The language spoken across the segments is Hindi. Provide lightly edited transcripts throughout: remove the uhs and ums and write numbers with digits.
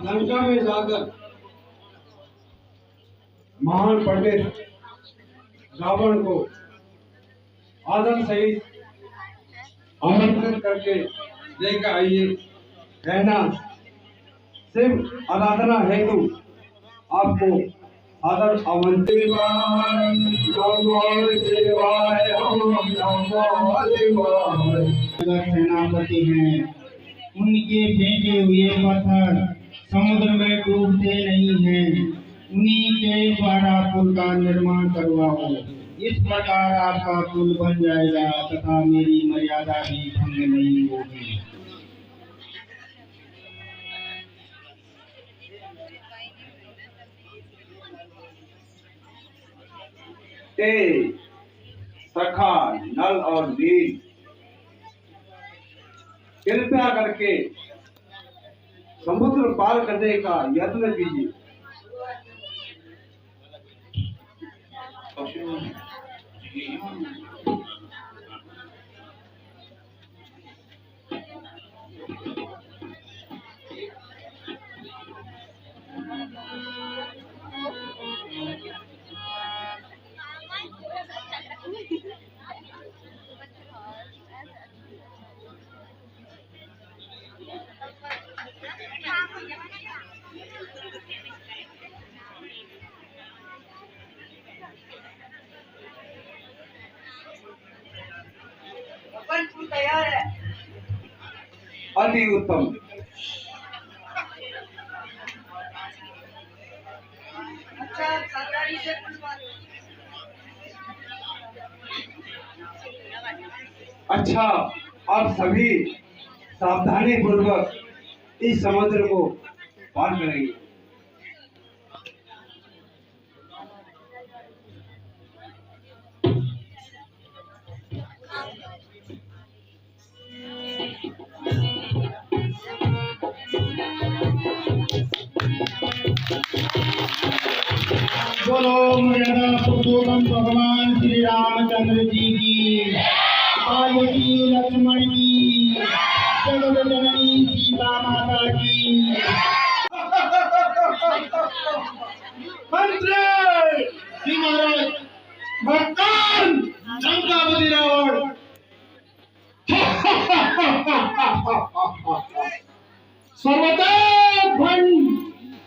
लंका में जाकर महान पंडित रावण को आदर सहित आमंत्रित करके लेकर आइए। कहना सिर्फ आराधना हेतु आपको आदर आमंत्रित। सेनापति हैं, उनके फेंके हुए पत्थर समुद्र में डूबते नहीं हैं, उन्हीं के द्वारा पुल का निर्माण करवाओ। इस प्रकार आपका पुल बन जाएगा तथा मेरी मर्यादा भी भंग नहीं होगी। सखा नल और नील, कृपया करके समुद्र पार करने का यत्न कीजिए। तैयार है। अति उत्तम। अच्छा, सावधानी से अच्छा, आप सभी सावधानी पूर्वक इस समुद्र को पार करेंगे। बोलो मर्यादा पुरुषोत्तम भगवान श्री रामचंद्र जी की, काली की, लक्ष्मण की, जगत जननी सीता माता की। मंत्री जी महाराज, भक्तान लंकापति रावण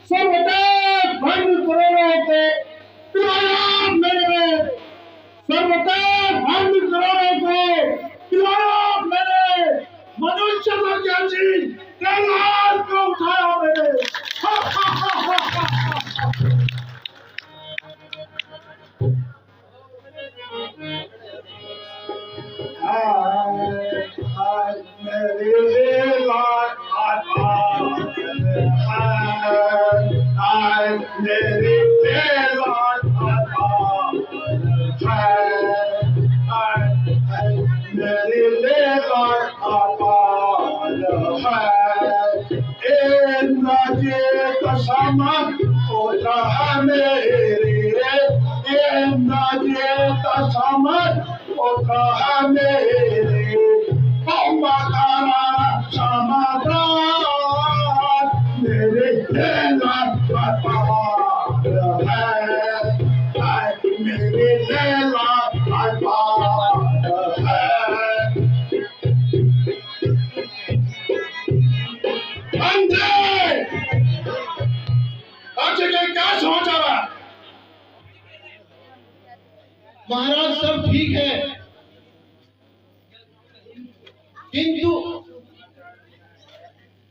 सर्वतः भंड करोड़ों के खिलाया मैंने, सर्वतः भंड करोड़ों के खिलाया मैंने, मनुष्य को क्या चीज कैलाश को उठाया मैंने। महाराज सब ठीक है, किंतु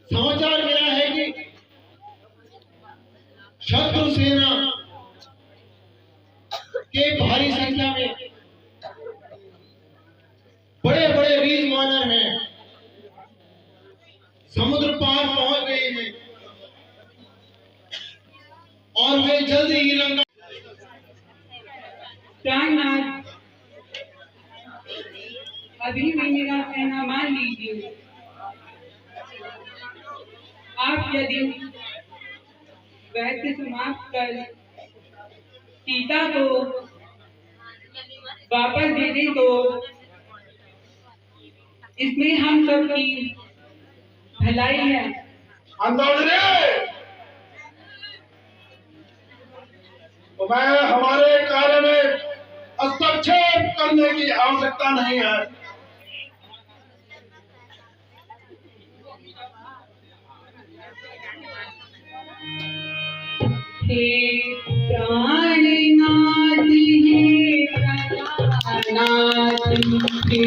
समाचार मिला है कि शत्रु सेना के भारी संख्या में बड़े बड़े रीछ वानर हैं, समुद्र पार पहुंच गए हैं और वे जल्द ही लंका। प्राणनाथ, अभी भी मेरा कहना मान लीजिए। आप यदि वैद्य समाप्त कर सीता को वापस दे दें तो इसमें हम सब की भलाई है। अंदोदरे, तो मैं हमारे कार्य में हस्तक्षेप करने की आवश्यकता नहीं है। हे प्राणनाथ हे प्रजानाथ हे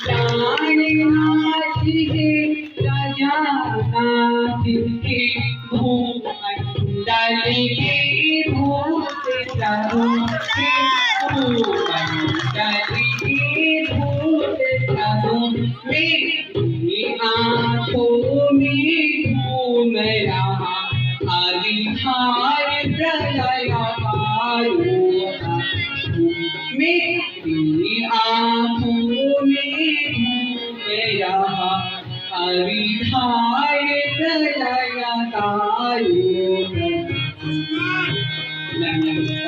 प्राणनाथ हे प्रजानाथ हे भूमंडल के भूत प्रभु हे भूमंडल के भूत प्रभु मेरी आँखों में घूम रहा आदिहार प्रलयकारो मेरी आँखों में घूम रहा आदिहार प्रलयकारो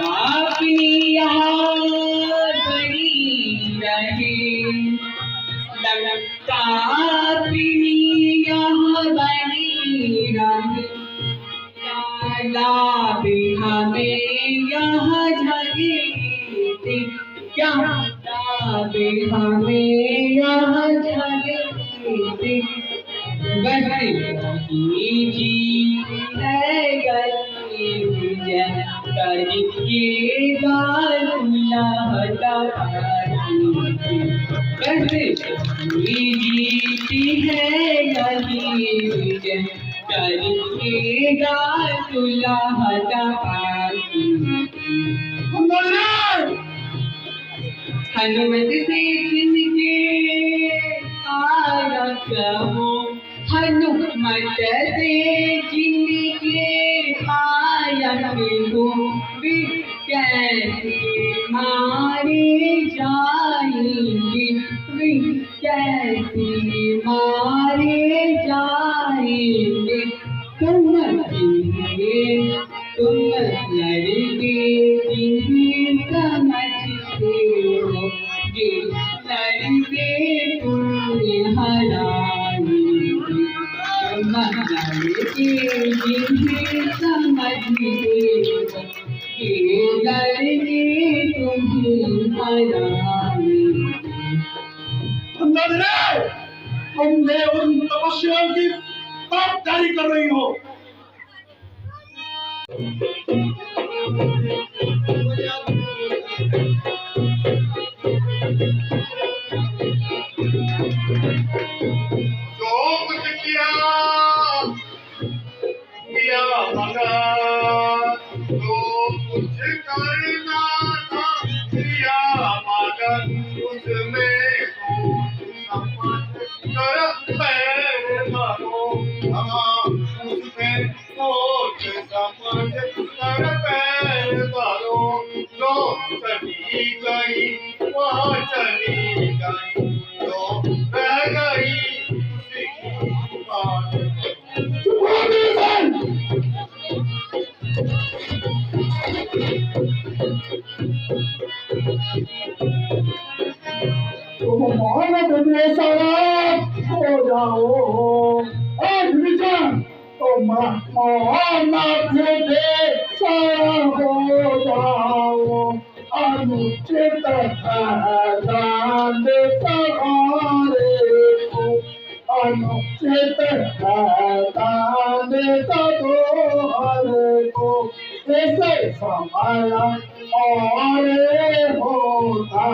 अपनी याद बनी रहे लगता अपनी याद बनी रहे लाभी हमें यह जगेती क्या लाभी हमें यह जगेती बहनी जी है गली विजय करके गालूला जीती है गली विजय करके गालूला हनुमत से जिनके कारक हो हनुमत से जिनके कारक हो वे कैसे मारे जाएंगे वे कैसे मारे जाएंगे तुम लड़के जिन्हें समझते हो ये लड़के तुम्हें हराएंगे तुम लड़के जिन्हें समझते हो ये लड़के तुम्हें हराएंगे। तुमने उन तपस्याओं की बात जारी कर रही हो। जो कुछ किया मगर जो कुछ करना था किया मगर उसमें कर पैर मारो उसमें सोच समझ कर पैर मारो जो चली गई वह चली गई जो रह गई उसी की बात तुम मानव में सवार हो जाओ विजन तुम मानव में सवार हो जाओ अनुचित दान सहारे को अनुचित दान सदोहरे को ऐसे समय और होता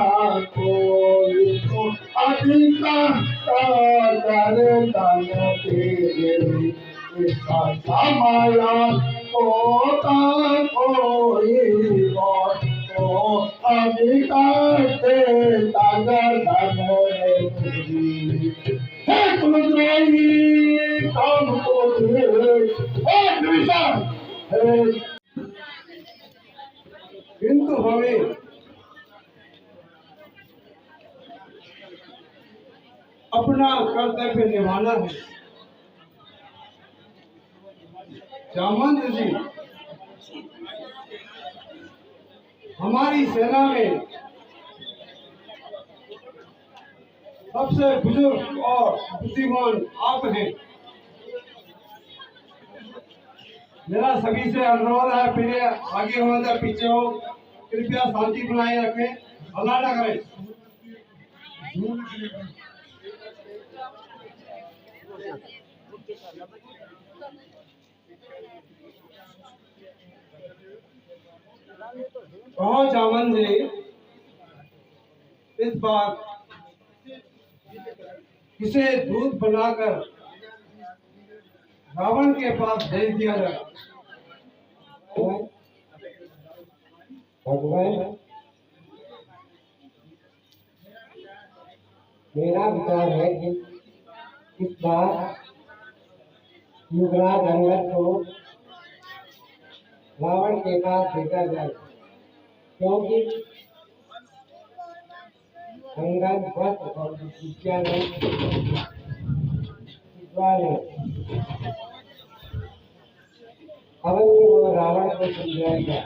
कोई तो अधिकार दर्दन तेरे इसका समय होता कोई और तो अधिकार देता दर्दन हे कुलद्रोही काम को किंतु हमें अपना कर्तव्य निभाना है। जामवंत जी हमारी सेना में सबसे बुजुर्ग और बुद्धिमान आप हैं। मेरा सभी से अनुरोध है, फिर आगे हो या पीछे हो, कृपया शांति बनाए रखें, हल्ला न करें। कहो जामन जी, इस बार इसे दूध बनाकर रावण के पास भेज दिया जाए। भगवान, मेरा विचार है कि इस बार युवराज अंगद को रावण के पास भेजा जाए, क्योंकि अंगद वक्त और विद्या में अवश्य वो रावण को समझाएगा।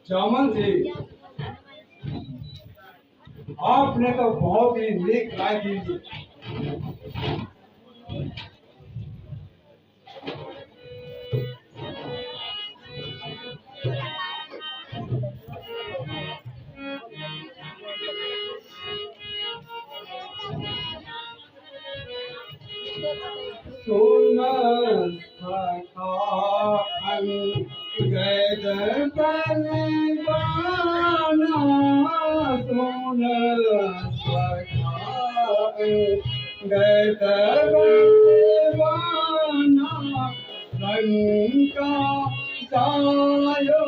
जामन जी, आपने तो बहुत ही नेक राय दी। सोना सखा गैद बलवाना, सोना सखा गैद बलवाना, लंका जायो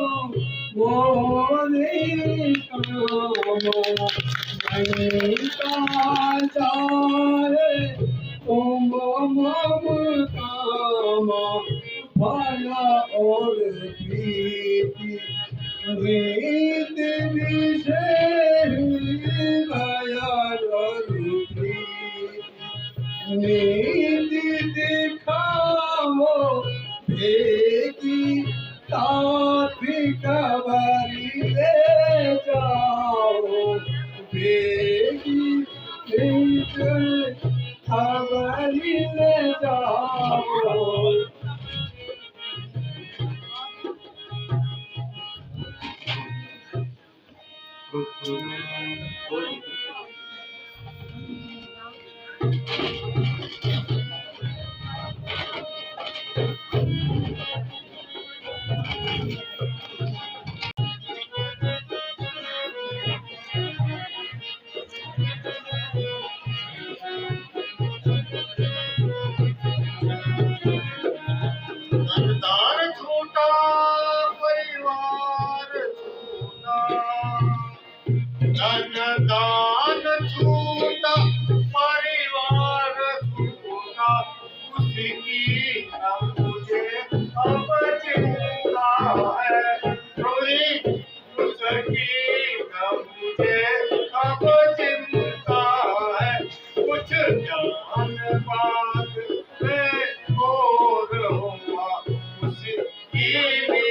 मोरे कामो, लंका जाए तुम मम कामा, भला और प्रीति रीत विषय भया प्रीति, नीति दिखाओ भेगी तात्विक कबरी ले जाओ, भेगी खबरी ले जाओ। दान छूटा परिवार छूटा, धन दान छूटा परिवार छूटा, उसकी न मुझे अब चिंता है, कोई उसकी न मुझे अब चिंता है, कुछ ज्ञान बात में और हुआ उसकी भी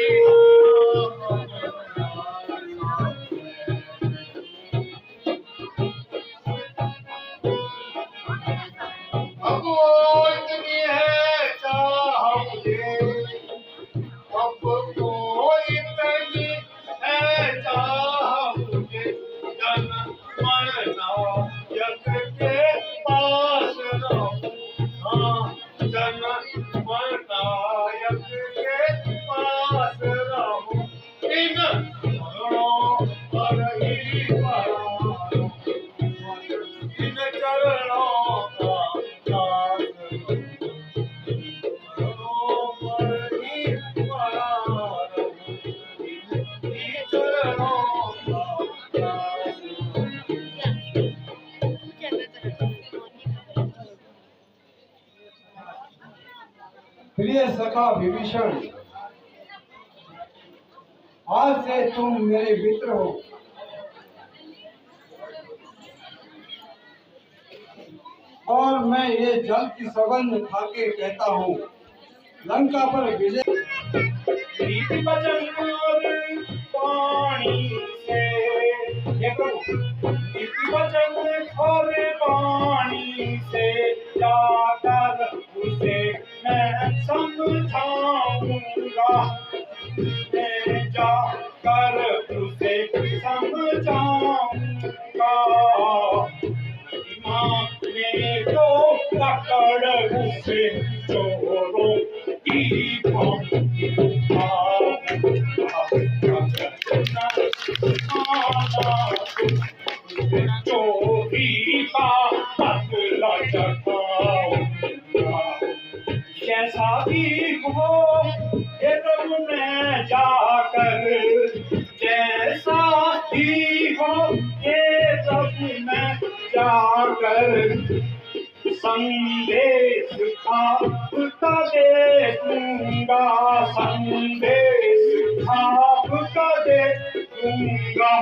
अब वो इतनी है चाह मुझे, अब वो इतनी है चाह मुझे, जन मरना यज्ञ के पास रहूं, हाँ जन मरना यज्ञ के पास रहूं, इन चरणों पर ही पड़ा, इन चरणों का दास रहूं, चरणों पर ही पड़ा रहूं, इन चरणों का दास रहूं। प्रिय सखा विभीषण, आज से तुम मेरे मित्र हो। और मैं ये जल की सौगंध खाके कहता हूँ, लंका पर विजय। प्रीति वचन और पानी से, प्रीति वचन और पानी से, मैं जाकर उसे समझाऊंगा। माँ ने तो पकड़ उसे चोरों की चोरी का बदला चुकाऊंगा। जैसा भी हो ये प्रभु मैं जाकर, जैसा ही हो ये प्रभु मैं जाकर, संदेश आपका दे दूंगा, संदेश आपका दे दूंगा।